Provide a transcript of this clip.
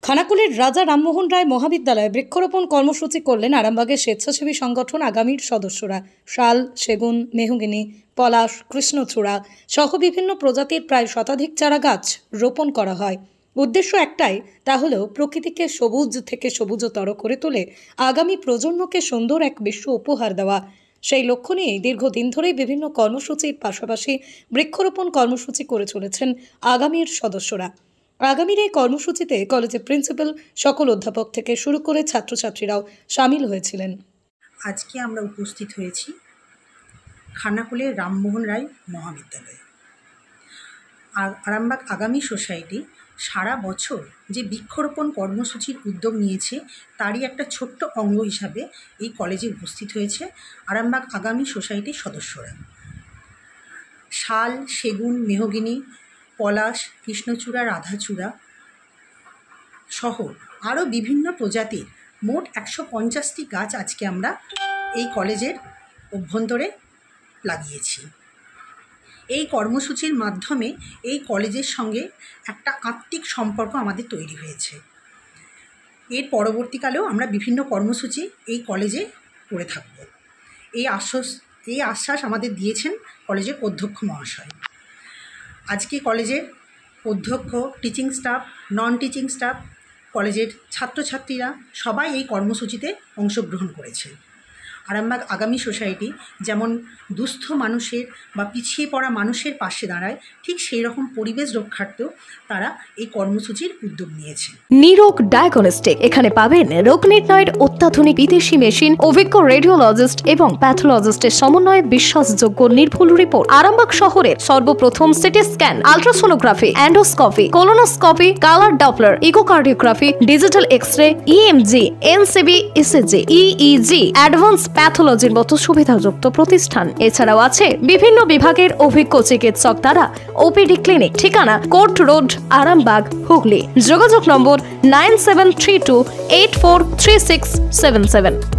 খানাকুলের রাজা রামমোহন রায় মহাবিদ্যালয়ে বৃক্ষরোপণ কর্মসূচি করলেন আরামবাগের স্বেচ্ছাসেবী সংগঠন আগামীর সদস্যরা। শাল, সেগুন, মেহগিনি, পলাশ, কৃষ্ণচূড়া সহ বিভিন্ন প্রজাতির প্রায় শতাধিক চারা গাছ রোপণ করা হয়। উদ্দেশ্য একটাই, তা হলো প্রকৃতিকে সবুজ থেকে সবুজতর করে তুলে আগামী প্রজন্মকে সুন্দর এক বিশ্ব উপহার দেওয়া। সেই লক্ষ্য নিয়ে দীর্ঘদিন ধরেই বিভিন্ন কর্মসূচির পাশাপাশি বৃক্ষরোপণ কর্মসূচি করে চলেছেন আগামীর সদস্যরা। আগামীর এই কর্মসূচিতে কলেজের প্রিন্সিপাল, সকল অধ্যাপক থেকে শুরু করে ছাত্রছাত্রীরাও সামিল হয়েছিলেন। আজকে আমরা উপস্থিত হয়েছি খানাকুলের রামমোহন রায় মহাবিদ্যালয়ে। আরামবাগ আগামী সোসাইটি সারা বছর যে বৃক্ষরোপণ কর্মসূচির উদ্যোগ নিয়েছে তারই একটা ছোট্ট অঙ্গ হিসাবে এই কলেজে উপস্থিত হয়েছে আরামবাগ আগামী সোসাইটির সদস্যরা। শাল, সেগুন, মেহগিনি, পলাশ, কৃষ্ণচূড়া, রাধাচূড়া সহ আরও বিভিন্ন প্রজাতির মোট 150টি গাছ আজকে আমরা এই কলেজের অভ্যন্তরে লাগিয়েছি। এই কর্মসূচির মাধ্যমে এই কলেজের সঙ্গে একটা আত্মিক সম্পর্ক আমাদের তৈরি হয়েছে। এর পরবর্তীকালেও আমরা বিভিন্ন কর্মসূচি এই কলেজে করে থাকব। এই আশ্বাস আমাদের দিয়েছেন কলেজের অধ্যক্ষ মহাশয়। আজকে কলেজের অধ্যক্ষ, teaching staff, non teaching staff, কলেজের ছাত্রছাত্রীরা সবাই এই কর্মসূচিতে অংশগ্রহণ করেছে। আরামবাগ আগামী সোসাইটি যেমন দুস্থ মানুষের বা পিছিয়ে পড়া মানুষের পাশে দাঁড়ায়, ঠিক সেই রকম পরিবেশ রক্ষার্থেও তারা এই কর্মসূচির উদ্যোগ নিয়েছে। নিরোগ ডায়াগনস্টিক, এখানে পাবেন রোগ নির্ণয়ের অত্যাধুনিক বিদেশি মেশিন, অভিজ্ঞ রেডিওলজিস্ট এবং প্যাথোলজিস্টের সমন্বয়ে বিশ্বাসযোগ্য নির্ভুল রিপোর্ট। আরামবাগ শহরের সর্বপ্রথম CT scan, ultrasonography, endoscopy, colonoscopy, colour doppler, echocardiography, digital X ray, EMG, NCV, ECG, EEG, advance প্যাথোলজির মতো সুবিধাযুক্ত প্রতিষ্ঠান। এছাড়াও আছে বিভিন্ন বিভাগের অভিজ্ঞ চিকিৎসক দ্বারা ওপিডি ক্লিনিক। ঠিকানা কোর্ট রোড, আরামবাগ, হুগলি। যোগাযোগ নম্বর 9732843677।